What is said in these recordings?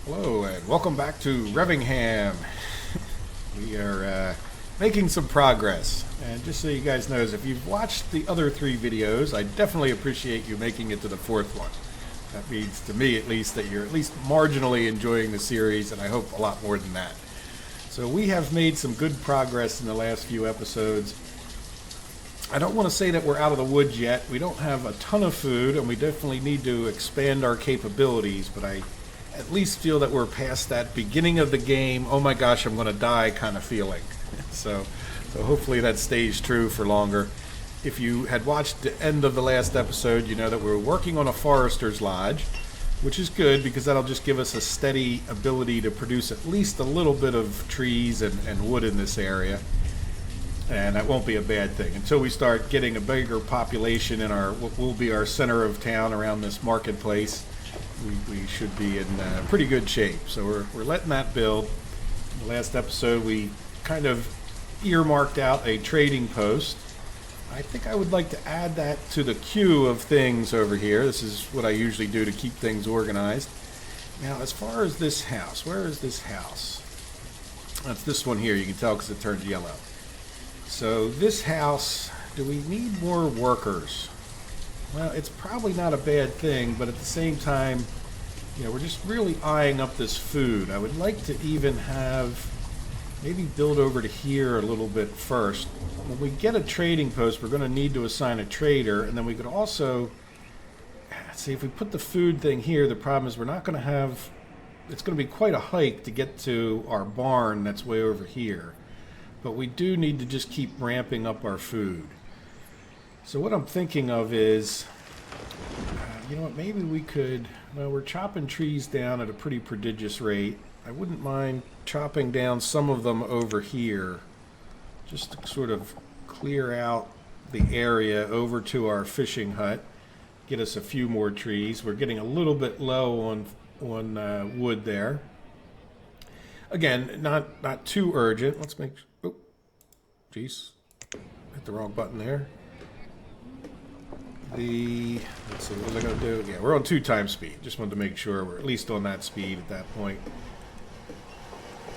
Hello and welcome back to Revingham. We are making some progress, and just so you guys know, if you've watched the other three videos, I definitely appreciate you making it to the fourth one. That means, to me at least, that you're at least marginally enjoying the series, and I hope a lot more than that. So we have made some good progress in the last few episodes. I don't want to say that we're out of the woods yet. We don't have a ton of food, and we definitely need to expand our capabilities, but I at least feel that we're past that beginning of the game, oh my gosh, I'm going to die kind of feeling. So hopefully that stays true for longer. If you had watched the end of the last episode, you know that we're working on a forester's lodge, which is good because that'll just give us a steady ability to produce at least a little bit of trees and wood in this area. And that won't be a bad thing until we start getting a bigger population in what will be our center of town around this marketplace. We should be in pretty good shape. So we're letting that build. In the last episode, we kind of earmarked out a trading post. I think I would like to add that to the queue of things over here. This is what I usually do to keep things organized. Now, as far as this house, where is this house? That's this one here. You can tell because it turned yellow. So this house, do we need more workers? Well, it's probably not a bad thing, but at the same time, we're just really eyeing up this food. I would like to even have, maybe build over to here a little bit first. When we get a trading post, we're going to need to assign a trader, and then we could also, see, if we put the food thing here, the problem is we're not going to have, it's going to be quite a hike to get to our barn that's way over here. But we do need to just keep ramping up our food. So what I'm thinking of is, you know what, maybe we could, well, we're chopping trees down at a pretty prodigious rate. I wouldn't mind chopping down some of them over here, just to sort of clear out the area over to our fishing hut, get us a few more trees. We're getting a little bit low on wood there. Again, not too urgent. Let's make, oh, geez, hit the wrong button there. Let's see, what was I going to do? Yeah, we're on 2 times speed. Just wanted to make sure we're at least on that speed at that point.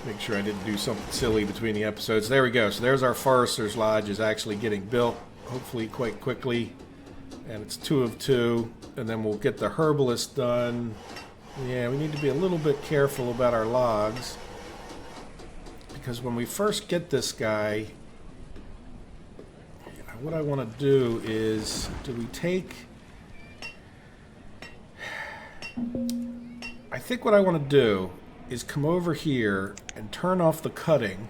Make sure I didn't do something silly between the episodes. There we go. So there's our Forester's Lodge is actually getting built, hopefully quite quickly. And it's 2 of 2. And then we'll get the herbalist done. Yeah, we need to be a little bit careful about our logs. Because when we first get this guy, what I want to do is, I think what I want to do is come over here and turn off the cutting,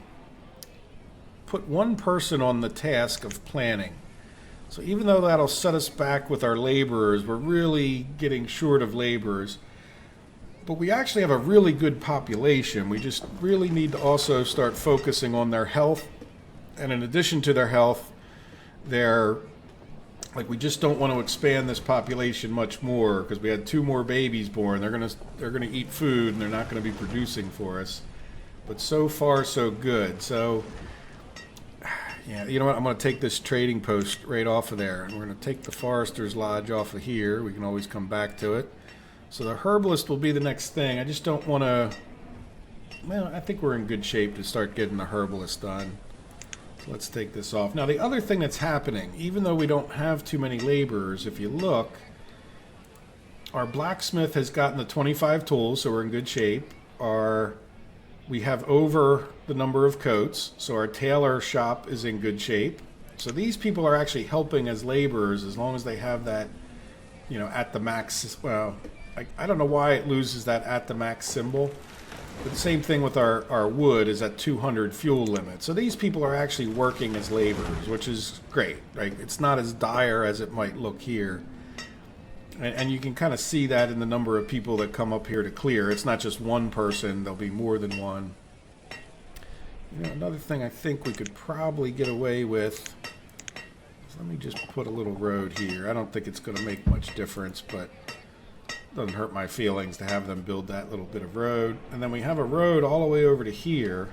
put one person on the task of planting. So even though that'll set us back with our laborers, we're really getting short of laborers. But we actually have a really good population. We just really need to also start focusing on their health. And in addition to their health, we just don't want to expand this population much more because we had 2 more babies born. They're gonna eat food and they're not going to be producing for us. But so far so good. So yeah, you know what? I'm going to take this trading post right off of there, and we're going to take the Forester's Lodge off of here. We can always come back to it. So the herbalist will be the next thing. I just don't want to. Well, I think we're in good shape to start getting the herbalist done. Let's take this off. Now, the other thing that's happening, even though we don't have too many laborers, if you look, our blacksmith has gotten the 25 tools, so we're in good shape. We have over the number of coats, so our tailor shop is in good shape. So these people are actually helping as laborers as long as they have that, at the max. Well, I don't know why it loses that at the max symbol. But the same thing with our wood is at 200 fuel limit. So these people are actually working as laborers, which is great. Right? It's not as dire as it might look here. And you can kind of see that in the number of people that come up here to clear. It's not just one person. There'll be more than one. Another thing I think we could probably get away with. Let me just put a little road here. I don't think it's going to make much difference, but doesn't hurt my feelings to have them build that little bit of road. And then we have a road all the way over to here.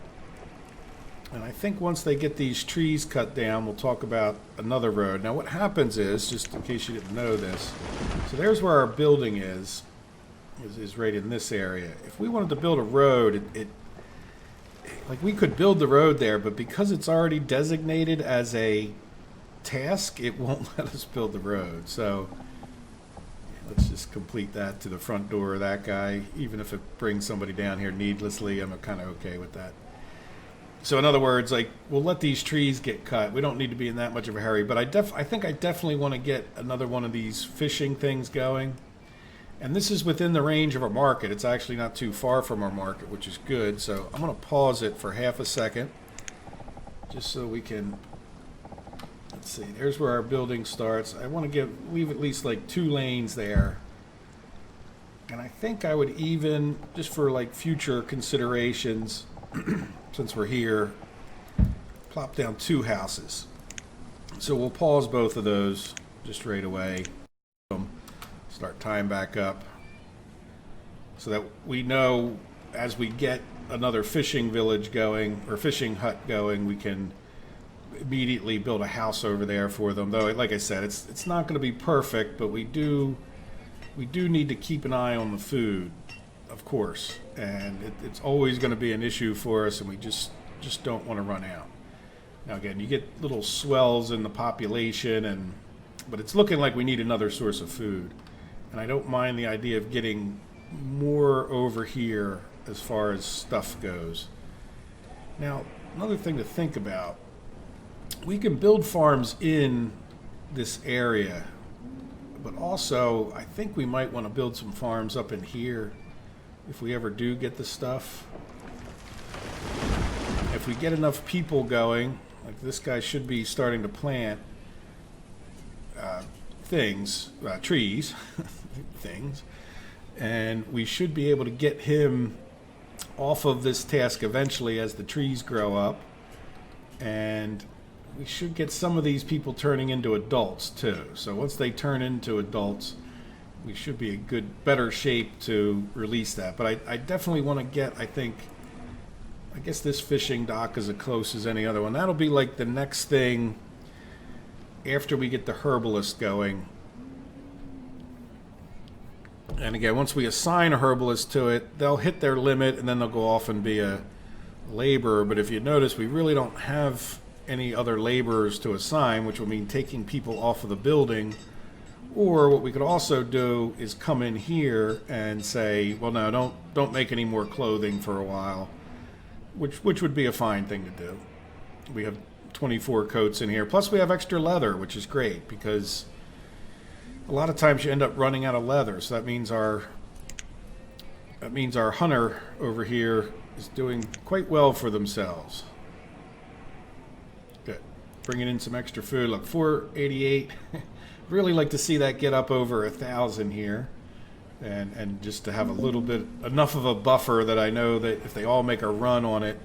And I think once they get these trees cut down, we'll talk about another road. Now what happens is, just in case you didn't know this, so there's where our building is. is right in this area. If we wanted to build a road, like we could build the road there, but because it's already designated as a task, it won't let us build the road. So let's just complete that to the front door of that guy. Even if it brings somebody down here needlessly, I'm kind of okay with that. So in other words, like, we'll let these trees get cut. We don't need to be in that much of a hurry. But I think I definitely want to get another one of these fishing things going. And this is within the range of our market. It's actually not too far from our market, which is good. So I'm going to pause it for half a second, just so we can, let's see, there's where our building starts. I want to leave at least like 2 lanes there. And I think I would even, just for like future considerations, since we're here, plop down 2 houses. So we'll pause both of those just right away. Start time back up so that we know as we get another fishing village going, or fishing hut going, we can immediately build a house over there for them. Though, like I said, it's not going to be perfect, but we do need to keep an eye on the food, of course, and it's always going to be an issue for us, and we just don't want to run out. Now again, you get little swells in the population, but it's looking like we need another source of food, and I don't mind the idea of getting more over here as far as stuff goes. Now, another thing to think about, we can build farms in this area, but also I think we might want to build some farms up in here if we ever do get the stuff. If we get enough people going, like this guy should be starting to plant trees, things, and we should be able to get him off of this task eventually as the trees grow up, and we should get some of these people turning into adults too. So once they turn into adults, we should be in better shape to release that. But I definitely want to get, I guess this fishing dock is as close as any other one. That'll be like the next thing after we get the herbalist going. And again, once we assign a herbalist to it, they'll hit their limit and then they'll go off and be a laborer. But if you notice, we really don't have any other laborers to assign, which will mean taking people off of the building. Or what we could also do is come in here and say, well, no, don't make any more clothing for a while, which would be a fine thing to do. We have 24 coats in here, plus we have extra leather, which is great because a lot of times you end up running out of leather. So that means our hunter over here is doing quite well for themselves. Good. Bringing in some extra food. Look, 488. Really like to see that get up over 1,000 here, and just to have a little bit, enough of a buffer that I know that if they all make a run on it,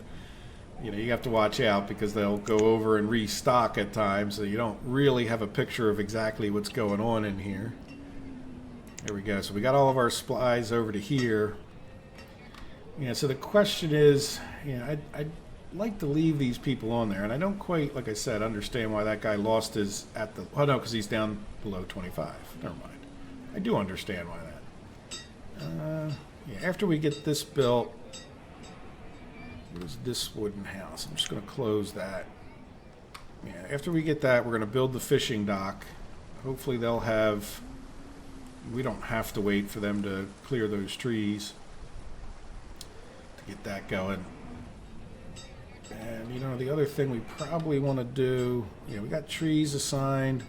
you have to watch out because they'll go over and restock at times, so you don't really have a picture of exactly what's going on in here. There we go. So we got all of our supplies over to here. So the question is, I'd like to leave these people on there, and I don't quite, like I said, understand why that guy lost his oh no, because he's down below 25. Never mind. I do understand why that. After we get this built, there's this wooden house. I'm just going to close that. After we get that, we're going to build the fishing dock. Hopefully they'll have, we don't have to wait for them to clear those trees to get that going. And the other thing we probably want to do, we got trees assigned.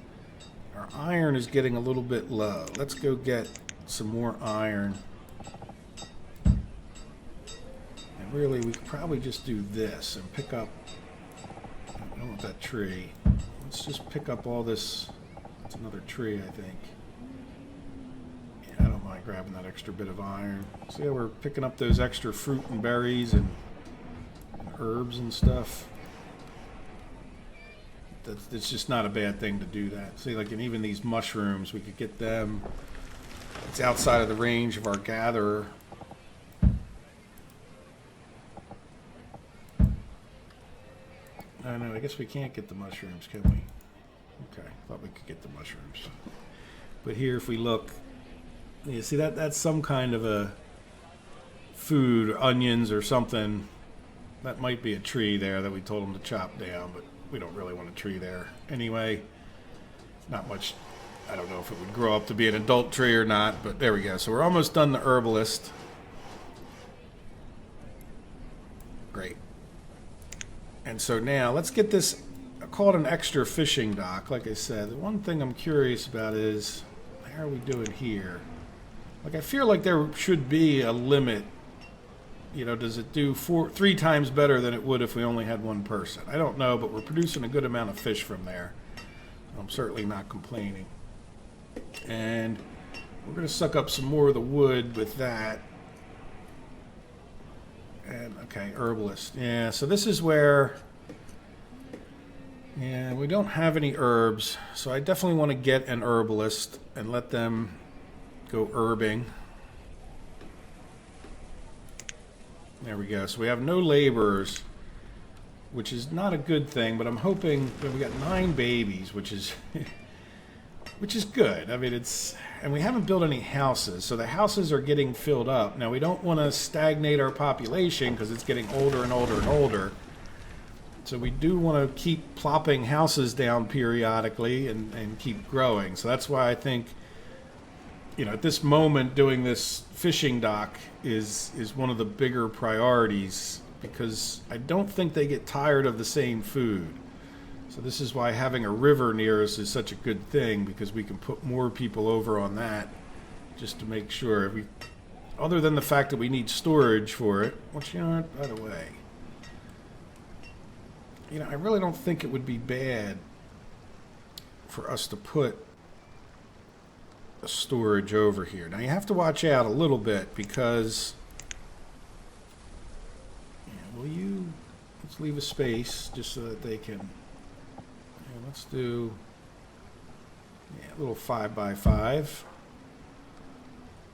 Our iron is getting a little bit low. Let's go get some more iron. And really, we could probably just do this and pick up, I don't want that tree. Let's just pick up all this. It's another tree, I think. Yeah, I don't mind grabbing that extra bit of iron. So yeah, we're picking up those extra fruit and berries and herbs and stuff. It's just not a bad thing to do that. See, like, and even these mushrooms, we could get them. It's outside of the range of our gatherer. I know, I guess we can't get the mushrooms, can we? Okay, thought we could get the mushrooms. But here, if we look, You see that's some kind of a food, onions or something. That might be a tree there that we told them to chop down, but we don't really want a tree there. Anyway, not much. I don't know if it would grow up to be an adult tree or not, but there we go. So we're almost done the herbalist. Great. And so now let's get this, I call it an extra fishing dock. Like I said, the one thing I'm curious about is, how are we doing here? Like, I feel like there should be a limit. You know, does it do 3 times better than it would if we only had one person? I don't know, but we're producing a good amount of fish from there. I'm certainly not complaining. And we're going to suck up some more of the wood with that. And, okay, herbalist. Yeah, so this is where... Yeah, we don't have any herbs, so I definitely want to get an herbalist and let them go herbing. There we go. So we have no laborers, which is not a good thing, but I'm hoping that we got 9 babies, which is which is good. I mean, it's, and we haven't built any houses, so the houses are getting filled up. Now, we don't want to stagnate our population because it's getting older and older and older. So we do want to keep plopping houses down periodically and keep growing. So that's why I think, you know, at this moment, doing this fishing dock is one of the bigger priorities, because I don't think they get tired of the same food. So this is why having a river near us is such a good thing, because we can put more people over on that just to make sure. Other than the fact that we need storage for it, which, you know, by the way, you know, I really don't think it would be bad for us to put a storage over here. Now, you have to watch out a little bit, because, yeah, let's leave a space just so that they can, yeah, let's do, yeah, a little 5x5.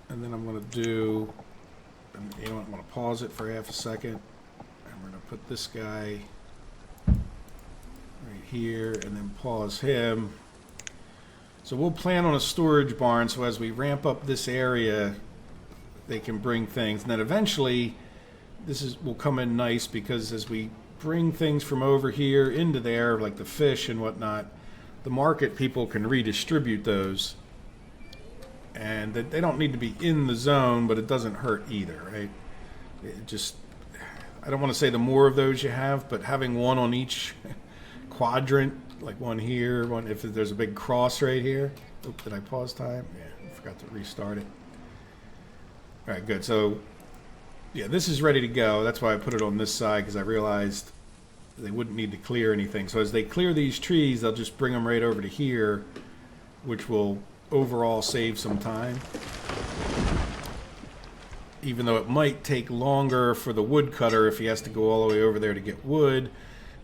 And then I'm going to do, you know what, I'm going to pause it for half a second. And we're going to put this guy right here, and then pause him. So we'll plan on a storage barn, so as we ramp up this area, they can bring things. And then eventually, will come in nice, because as we bring things from over here into there, like the fish and whatnot, the market people can redistribute those. And they don't need to be in the zone, but it doesn't hurt either, right? It just, I don't want to say the more of those you have, but having one on each quadrant, like one here, one if there's a big cross right here. Oops, did I pause time? Yeah, I forgot to restart it. All right, good. So, yeah, this is ready to go. That's why I put it on this side, because I realized they wouldn't need to clear anything. So as they clear these trees, they'll just bring them right over to here, which will overall save some time. Even though it might take longer for the woodcutter if he has to go all the way over there to get wood.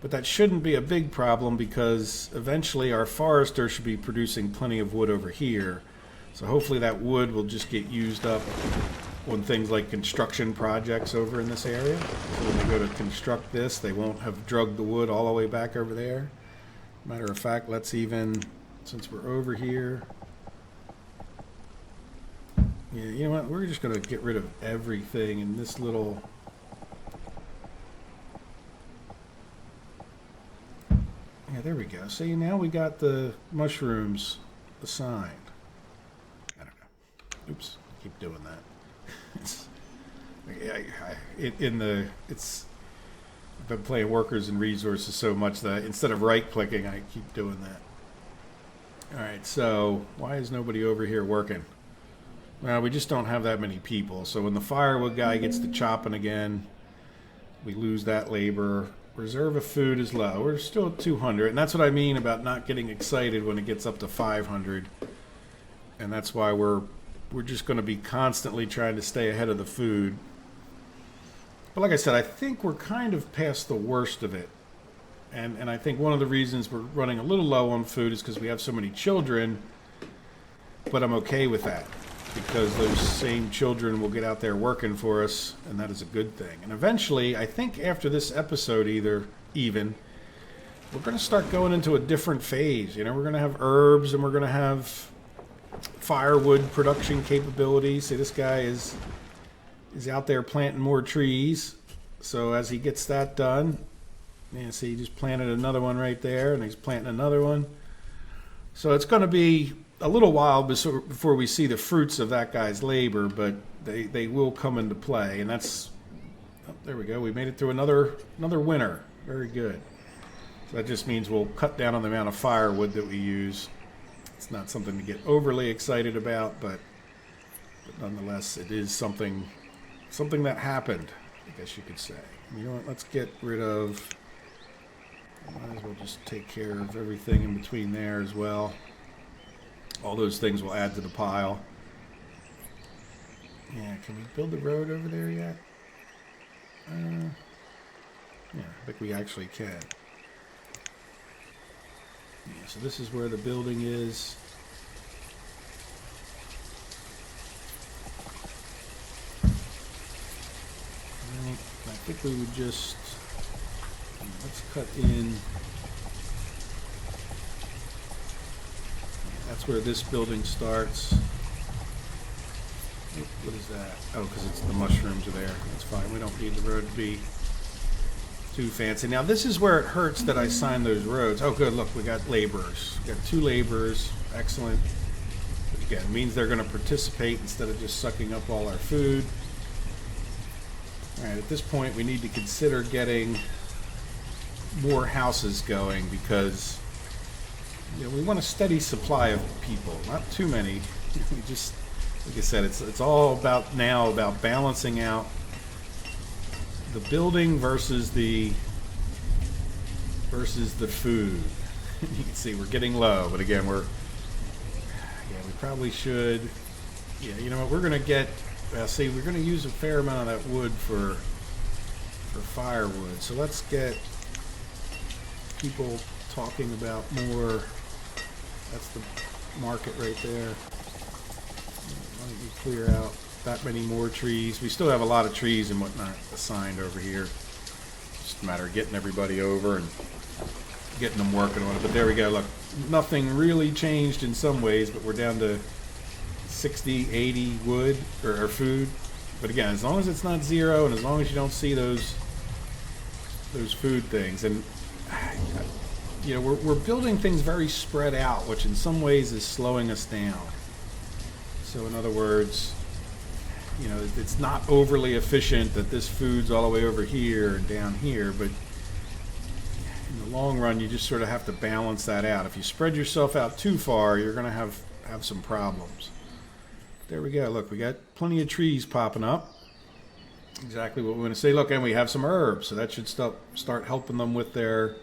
But that shouldn't be a big problem, because eventually our forester should be producing plenty of wood over here. So hopefully that wood will just get used up on things like construction projects over in this area. So when they go to construct this, they won't have drugged the wood all the way back over there. Matter of fact, let's even, since we're over here, yeah, you know what? We're just going to get rid of everything in this little... Yeah, there we go. See, now we got the mushrooms assigned. I don't know. Oops, keep doing that. I've been playing workers and resources so much that instead of right-clicking, I keep doing that. All right, so why is nobody over here working? Well, we just don't have that many people. So when the firewood guy gets to chopping again, we lose that labor. Reserve of food is low. We're still at 200, and that's what I mean about not getting excited when it gets up to 500. And that's why we're just going to be constantly trying to stay ahead of the food. But like I said, I think we're kind of past the worst of it. And I think one of the reasons we're running a little low on food is because we have so many children. But I'm okay with that, because those same children will get out there working for us, and that is a good thing. And eventually, I think after this episode we're going to start going into a different phase. You know, we're going to have herbs, and we're going to have firewood production capabilities. See, this guy is out there planting more trees. So as he gets that done, yeah, see, he just planted another one right there, and he's planting another one. So it's going to be a little while before we see the fruits of that guy's labor, but they will come into play. And that's, oh, there we go. We made it through another winter. Very good. So that just means we'll cut down on the amount of firewood that we use. It's not something to get overly excited about, but nonetheless, it is something that happened, I guess you could say. You know what? Let's get rid of. Might as well just take care of everything in between there as well. All those things will add to the pile. Yeah, can we build the road over there yet? Yeah, I think we actually can. Yeah, so this is where the building is. Right, I think we would just, let's cut in. That's where this building starts. What is that? Oh, because it's the mushrooms are there. That's fine. We don't need the road to be too fancy. Now, this is where it hurts that I signed those roads. Oh, good. Look, we got laborers. We got 2 laborers. Excellent. Again, it means they're going to participate instead of just sucking up all our food. All right, at this point, we need to consider getting more houses going because, you know, we want a steady supply of people, not too many. We just, like I said, it's all about now about balancing out the building versus the food. You can see we're getting low, but again, we probably should. Yeah, you know what? We're gonna get. See, we're gonna use a fair amount of that wood for firewood. So let's get people talking about more. That's the market right there. Why don't you clear out that many more trees? We still have a lot of trees and whatnot assigned over here. Just a matter of getting everybody over and getting them working on it. But there we go. Look, nothing really changed in some ways, but we're down to 60, 80 wood or food. But again, as long as it's not 0 and as long as you don't see those food things, and you know, we're building things very spread out, which in some ways is slowing us down. So in other words, you know, it's not overly efficient that this food's all the way over here and down here, but in the long run, you just sort of have to balance that out. If you spread yourself out too far, you're going to have some problems. There we go. Look, we got plenty of trees popping up. Exactly what we want to say. Look, and we have some herbs, so that should start helping them with their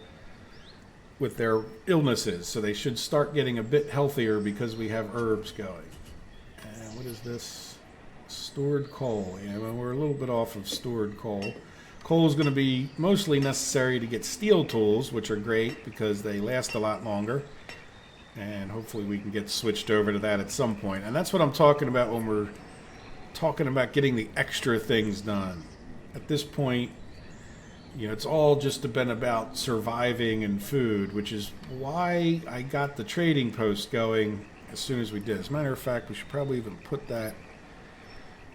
illnesses. So they should start getting a bit healthier because we have herbs going. And what is this? Stored coal. Yeah, well, we're a little bit off of stored coal. Coal is going to be mostly necessary to get steel tools, which are great because they last a lot longer. And hopefully we can get switched over to that at some point. And that's what I'm talking about when we're talking about getting the extra things done. At this point, you know, it's all just been about surviving and food, which is why I got the trading post going as soon as we did. As a matter of fact, we should probably even put that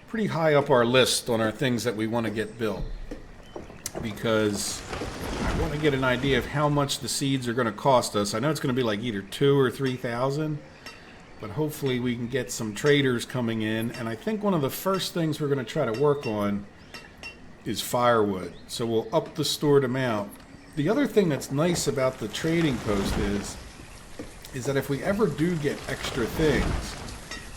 pretty high up our list on our things that we want to get built, because I want to get an idea of how much the seeds are going to cost us. I know it's going to be like either 2,000 or 3,000, but hopefully we can get some traders coming in. And I think one of the first things we're going to try to work on is firewood. So we'll up the stored amount. The other thing that's nice about the trading post is that if we ever do get extra things,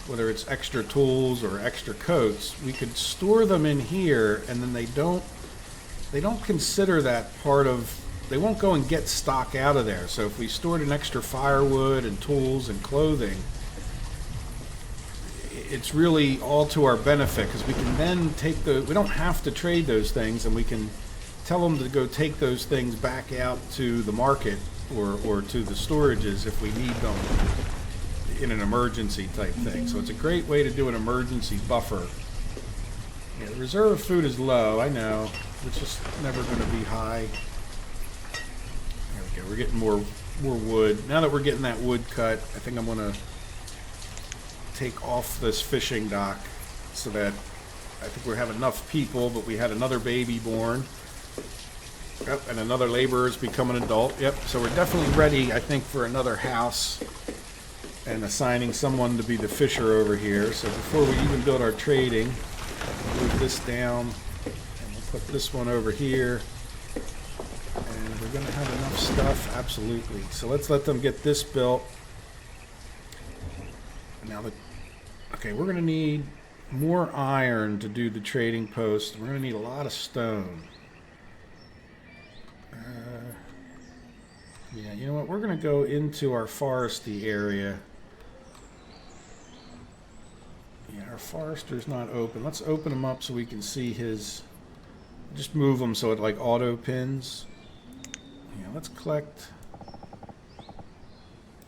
whether it's extra tools or extra coats, we could store them in here, and then they don't consider that part of, they won't go and get stock out of there. So if we stored an extra firewood and tools and clothing, it's really all to our benefit, because we can then take we don't have to trade those things, and we can tell them to go take those things back out to the market or to the storages if we need them in an emergency type thing. So it's a great way to do an emergency buffer. Yeah, the reserve of food is low, I know. It's just never going to be high. There we go. We're getting more wood. Now that we're getting that wood cut, I think I'm going to take off this fishing dock so that I think we have enough people, but we had another baby born. Yep, and another laborer has become an adult. Yep, so we're definitely ready, I think, for another house and assigning someone to be the fisher over here. So before we even build our trading, move this down and we'll put this one over here. And we're going to have enough stuff, absolutely. So let's let them get this built. Now, okay, we're going to need more iron to do the trading post. We're going to need a lot of stone. Yeah, you know what? We're going to go into our foresty area. Yeah, our forester's not open. Let's open him up so we can see his... Just move them so it like auto pins. Yeah, let's collect...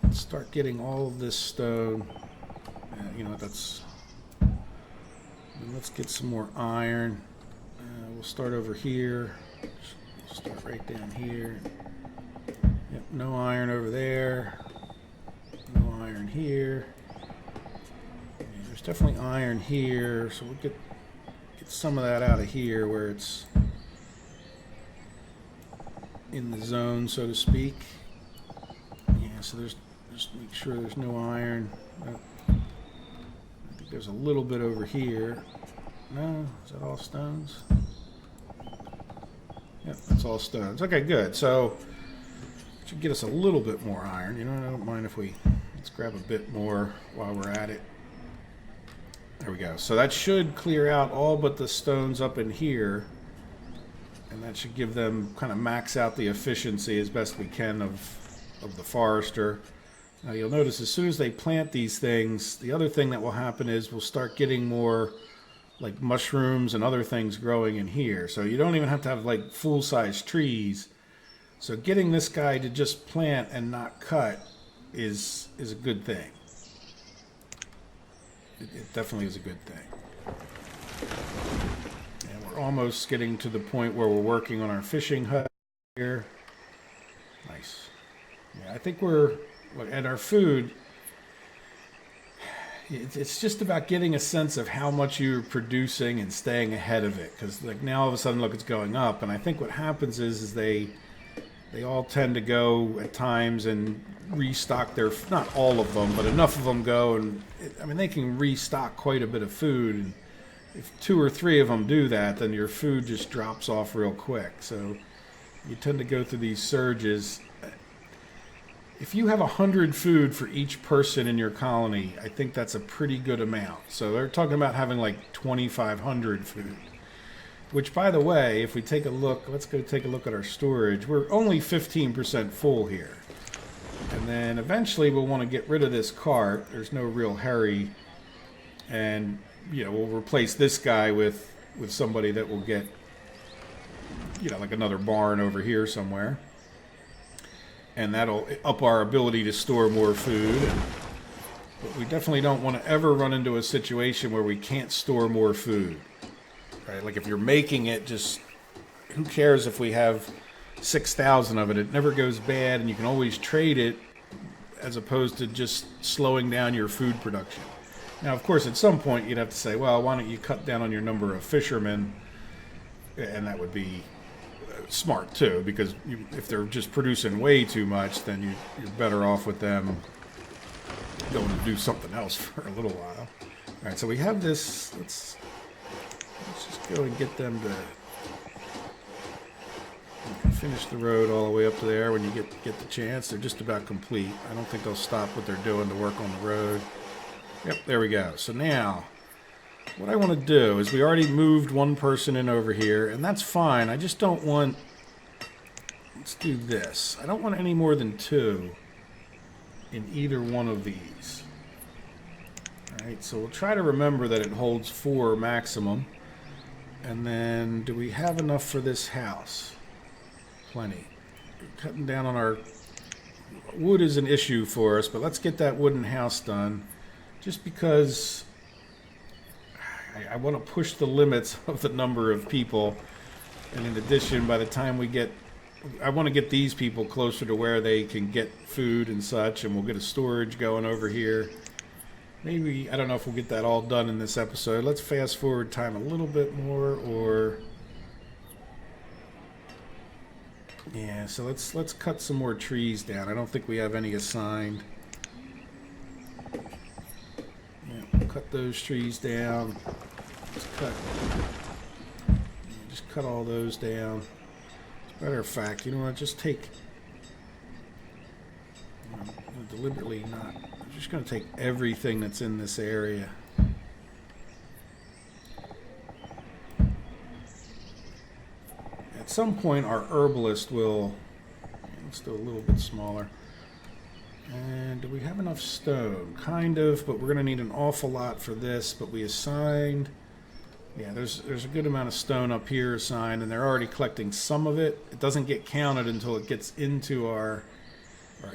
Let's start getting all of this stone. You know, that's... Let's get some more iron. We'll start over here. We'll start right down here. Yep, no iron over there. No iron here. Yeah, there's definitely iron here, so we'll get some of that out of here where it's in the zone, so to speak. Yeah, so there's just make sure there's no iron. I think there's a little bit over here. No, is that all stones? Yep, that's all stones. Okay, good. So should get us a little bit more iron. You know, I don't mind if let's grab a bit more while we're at it. There we go. So that should clear out all but the stones up in here, and that should give them kind of max out the efficiency as best we can of the forester. Now you'll notice as soon as they plant these things, the other thing that will happen is we'll start getting more like mushrooms and other things growing in here. So you don't even have to have like full-size trees. So getting this guy to just plant and not cut is a good thing. It definitely is a good thing. And we're almost getting to the point where we're working on our fishing hut here. Nice. Yeah, I think we're at our food. It's just about getting a sense of how much you're producing and staying ahead of it. Because like now all of a sudden, look, it's going up. And I think what happens is they all tend to go at times and restock their, not all of them, but enough of them go. And I mean, they can restock quite a bit of food. And if 2 or 3 of them do that, then your food just drops off real quick. So you tend to go through these surges. If you have 100 food for each person in your colony, I think that's a pretty good amount. So they're talking about having like 2,500 food. Which, by the way, if we take a look, let's go take a look at our storage. We're only 15% full here. And then eventually we'll want to get rid of this cart. There's no real hurry. And, you know, we'll replace this guy with somebody that will get, you know, like another barn over here somewhere. And that'll up our ability to store more food. But we definitely don't want to ever run into a situation where we can't store more food. Right? Like if you're making it, just who cares if we have 6,000 of it? It never goes bad, and you can always trade it as opposed to just slowing down your food production. Now, of course, at some point you'd have to say, well, why don't you cut down on your number of fishermen? And that would be smart too, because if they're just producing way too much, then you're better off with them going to do something else for a little while. All right, so we have this. Let's just go and get them to finish the road all the way up to there when you get the chance. They're just about complete. I don't think they'll stop what they're doing to work on the road. Yep, there we go. So now what I want to do is we already moved one person in over here, and that's fine. I just don't want, let's do this. I don't want any more than 2 in either one of these. All right, so we'll try to remember that it holds 4 maximum. And then, do we have enough for this house? Plenty. Cutting down on our wood is an issue for us, but let's get that wooden house done. Just because I want to push the limits of the number of people. And in addition, by the time we get, I want to get these people closer to where they can get food and such, and we'll get a storage going over here. Maybe, I don't know if we'll get that all done in this episode. Let's fast forward time a little bit more, or... Yeah, so let's cut some more trees down. I don't think we have any assigned. Yeah, we'll cut those trees down. Just cut all those down. As a matter of fact, you know what? Just take... deliberately not. I'm just going to take everything that's in this area. At some point, our herbalist will... Let's do a little bit smaller. And do we have enough stone? Kind of, but we're going to need an awful lot for this. But we assigned... Yeah, there's a good amount of stone up here assigned, and they're already collecting some of it. It doesn't get counted until it gets into our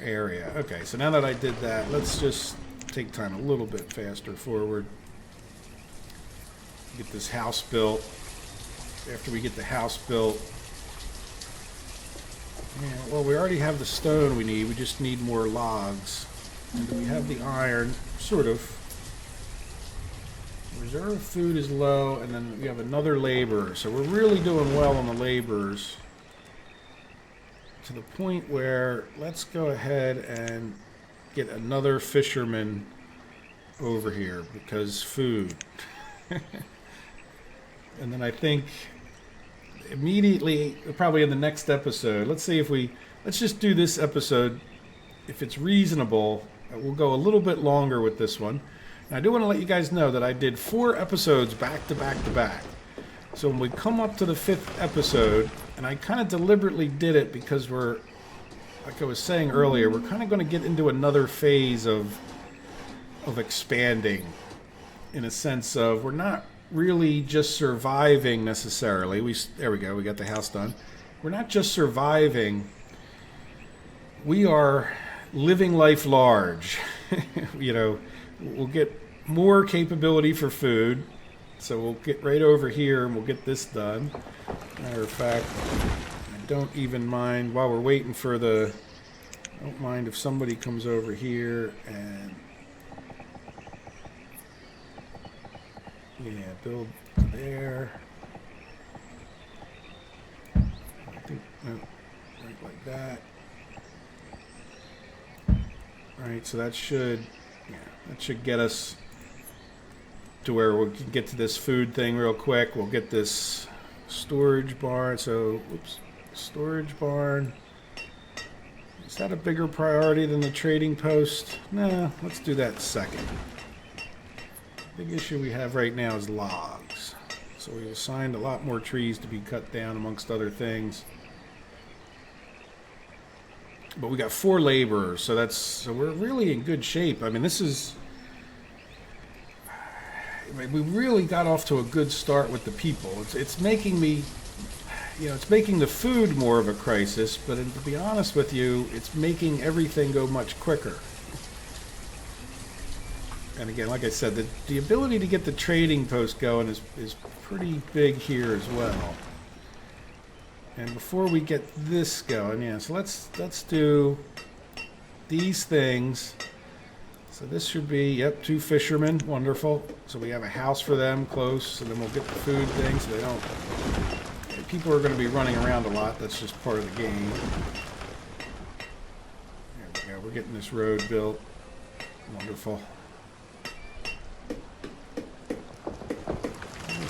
area. Okay, so now that I did that, let's just take time a little bit faster forward. Get this house built. After we get the house built... Yeah, well, we already have the stone we need. We just need more logs. And do we have the iron? Sort of. Reserve food is low, and then we have another laborer. So we're really doing well on the laborers. To the point where let's go ahead and get another fisherman over here because food. And then I think immediately, probably in the next episode, let's just do this episode. If it's reasonable, we'll go a little bit longer with this one. And I do want to let you guys know that I did 4 episodes back to back to back. So when we come up to the 5th episode, and I kind of deliberately did it because we're, like I was saying earlier, we're kind of going to get into another phase of expanding, in a sense of we're not really just surviving necessarily. There we go, we got the house done. We're not just surviving, we are living life large. You know, we'll get more capability for food. So we'll get right over here and we'll get this done. Matter of fact, I don't even mind, while we're waiting for the... I don't mind if somebody comes over here and... Yeah, build there. I think, no, right like that. Alright, so that should get us to where we can get to this food thing real quick. We'll get this storage barn. So, oops, storage barn. Is that a bigger priority than the trading post? Nah, let's do that second. Big issue we have right now is logs. So we assigned a lot more trees to be cut down amongst other things. But we got 4 laborers, so we're really in good shape. I mean, we really got off to a good start with the people. It's making me, it's making the food more of a crisis, but to be honest with you, it's making everything go much quicker. And again, like I said, the ability to get the trading post going is pretty big here as well. And before we get this going, yeah, so let's do these things. So this should be, yep, 2 fishermen, wonderful. So we have a house for them close, and then we'll get the food thing so they don't... People are going to be running around a lot, that's just part of the game. There we go, we're getting this road built. Wonderful.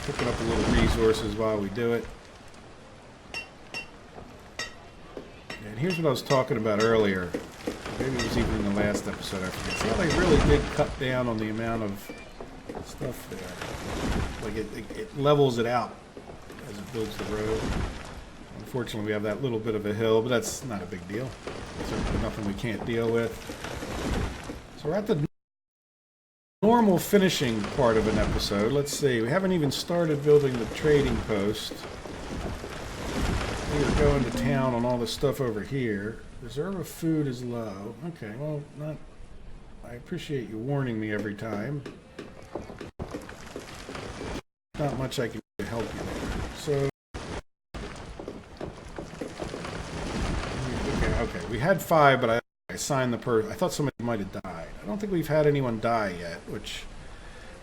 Picking up a little resources while we do it. And here's what I was talking about earlier. Maybe it was even in the last episode, I forget. See how they really did cut down on the amount of stuff there. Like it levels it out as it builds the road. Unfortunately, we have that little bit of a hill, but that's not a big deal. Certainly nothing we can't deal with. So we're at the normal finishing part of an episode. Let's see. We haven't even started building the trading post. We are going to town on all the stuff over here. Reserve of food is low. Okay, well, I appreciate you warning me every time. Not much I can do to help you there. So, okay, we had 5, but assign the person. I thought somebody might have died. I don't think we've had anyone die yet, which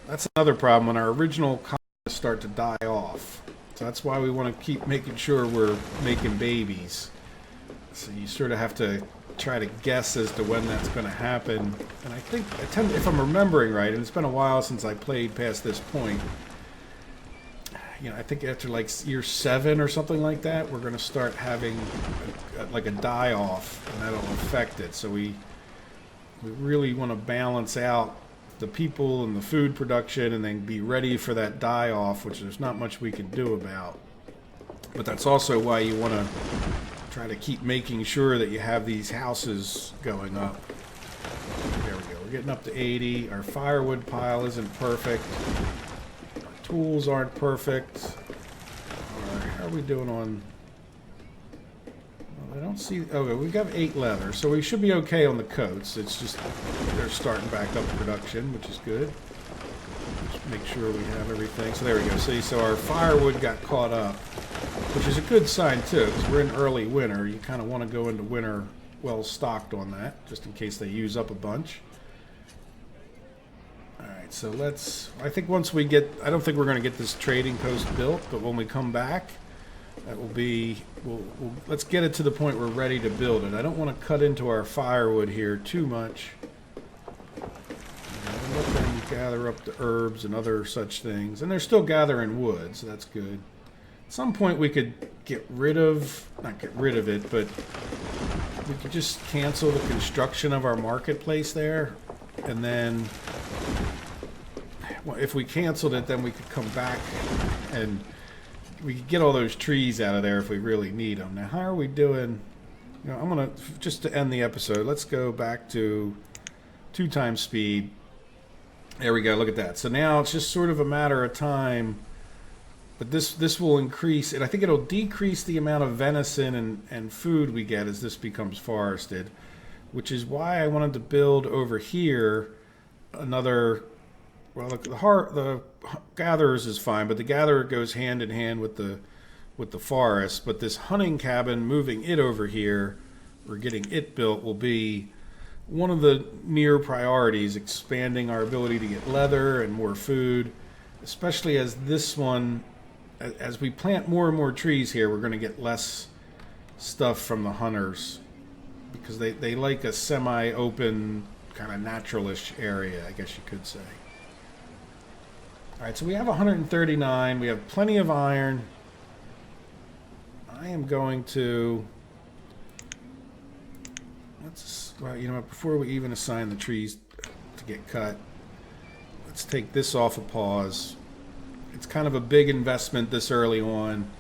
that's another problem when our original colonists start to die off. So that's why we want to keep making sure we're making babies. So you sort of have to try to guess as to when that's going to happen. And I think, if I'm remembering right, and it's been a while since I played past this point, I think after like year 7 or something like that, we're going to start having like a die-off, and that'll affect it. So we really want to balance out the people and the food production and then be ready for that die-off, which there's not much we can do about. But that's also why you want to try to keep making sure that you have these houses going up. There we go. We're getting up to 80. Our firewood pile isn't perfect. Tools aren't perfect. How are we doing on... Well, I don't see... Okay, we've got 8 leather, so we should be okay on the coats. It's just they're starting back up production, which is good. Just make sure we have everything. So there we go. See, so our firewood got caught up, which is a good sign too, because we're in early winter. You kind of want to go into winter well stocked on that, just in case they use up a bunch. Alright, so I think once we get, I don't think we're going to get this trading post built, but when we come back, that will be, let's get it to the point we're ready to build it. I don't want to cut into our firewood here too much. Let them gather up the herbs and other such things. And they're still gathering wood, so that's good. At some point we could not get rid of it, but we could just cancel the construction of our marketplace there, and then if we canceled it, then we could come back and we could get all those trees out of there if we really need them. Now, how are we doing? I'm gonna, just to end the episode, let's go back to 2 times speed. There we go, look at that. So now it's just sort of a matter of time. But this will increase, and I think it'll decrease the amount of venison and food we get as this becomes forested, which is why I wanted to build over here another, well, the gatherers is fine, but the gatherer goes hand in hand with the forest. But this hunting cabin, moving it over here, or getting it built, will be one of the near priorities, expanding our ability to get leather and more food, especially as this one, as we plant more and more trees here, we're going to get less stuff from the hunters, because they like a semi-open, kind of naturalish area, I guess you could say. Alright, so we have 139. We have plenty of iron. I am going to... Well, you know what, before we even assign the trees to get cut, let's take this off a pause. It's kind of a big investment this early on,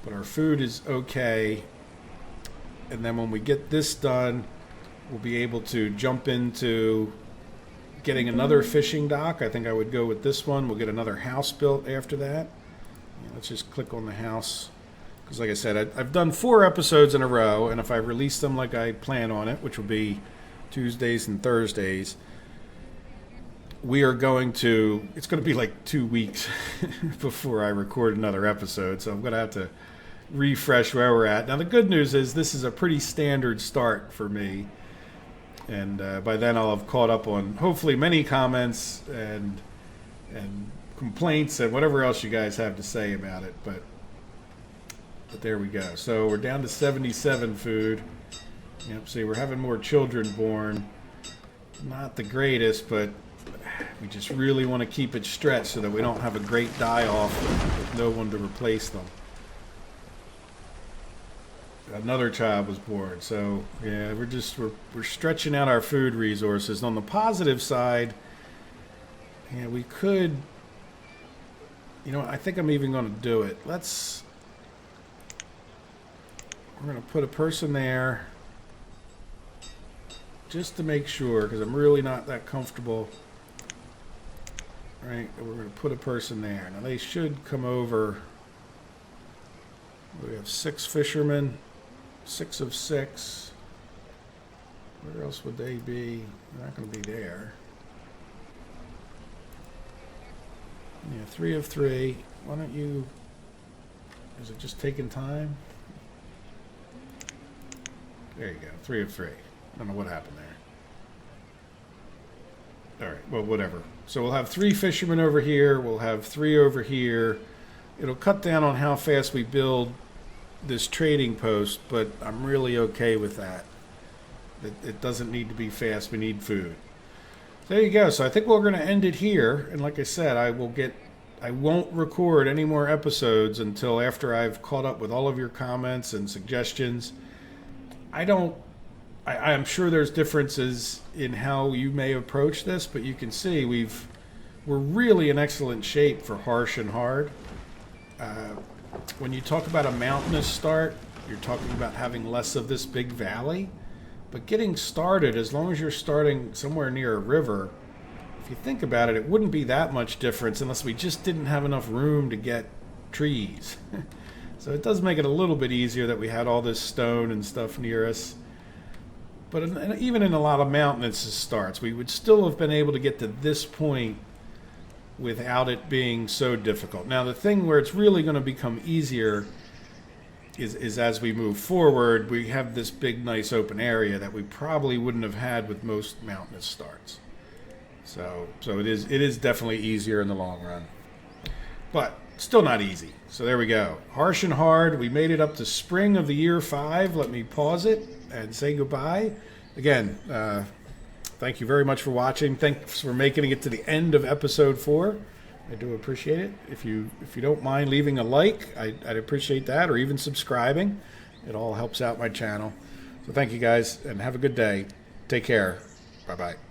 but our food is okay. And then when we get this done, we'll be able to jump into getting another fishing dock. I think I would go with this one. We'll get another house built after that. Let's just click on the house. Because like I said, I've done 4 episodes in a row, and if I release them like I plan on it, which will be Tuesdays and Thursdays, we are going to, it's going to be like 2 weeks before I record another episode, so I'm going to have to refresh where we're at. Now the good news is this is a pretty standard start for me, and by then I'll have caught up on hopefully many comments and complaints and whatever else you guys have to say about it, but there we go. So we're down to 77 food. Yep, see, we're having more children born. Not the greatest, but we just really want to keep it stretched so that we don't have a great die-off with no one to replace them. Another child was born, so yeah, we're stretching out our food resources. On the positive side, yeah, we could, I think I'm even going to do it. We're going to put a person there just to make sure, because I'm really not that comfortable. Right, we're going to put a person there. Now they should come over. We have 6 fishermen, 6 of 6. Where else would they be? They're not going to be there. Yeah, 3 of 3. Why don't you... Is it just taking time? There you go, 3 of 3. I don't know what happened there. All right, well, whatever. So we'll have 3 fishermen over here. We'll have 3 over here. It'll cut down on how fast we build this trading post, but I'm really okay with that. It doesn't need to be fast. We need food. There you go. So I think we're going to end it here. And like I said, I won't record any more episodes until after I've caught up with all of your comments and suggestions. I'm sure there's differences in how you may approach this, but you can see we're really in excellent shape for harsh and hard. When you talk about a mountainous start, you're talking about having less of this big valley. But getting started, as long as you're starting somewhere near a river, if you think about it, it wouldn't be that much difference unless we just didn't have enough room to get trees. So it does make it a little bit easier that we had all this stone and stuff near us. But even in a lot of mountainous starts, we would still have been able to get to this point without it being so difficult. Now, the thing where it's really going to become easier is as we move forward, we have this big, nice open area that we probably wouldn't have had with most mountainous starts. So it is definitely easier in the long run. But still not easy. So there we go. Harsh and hard. We made it up to spring of the year 5. Let me pause it and say goodbye. Again, thank you very much for watching. Thanks for making it to the end of episode 4. I do appreciate it. If you don't mind leaving a like, I'd appreciate that, or even subscribing. It all helps out my channel. So thank you guys, and have a good day. Take care. Bye-bye.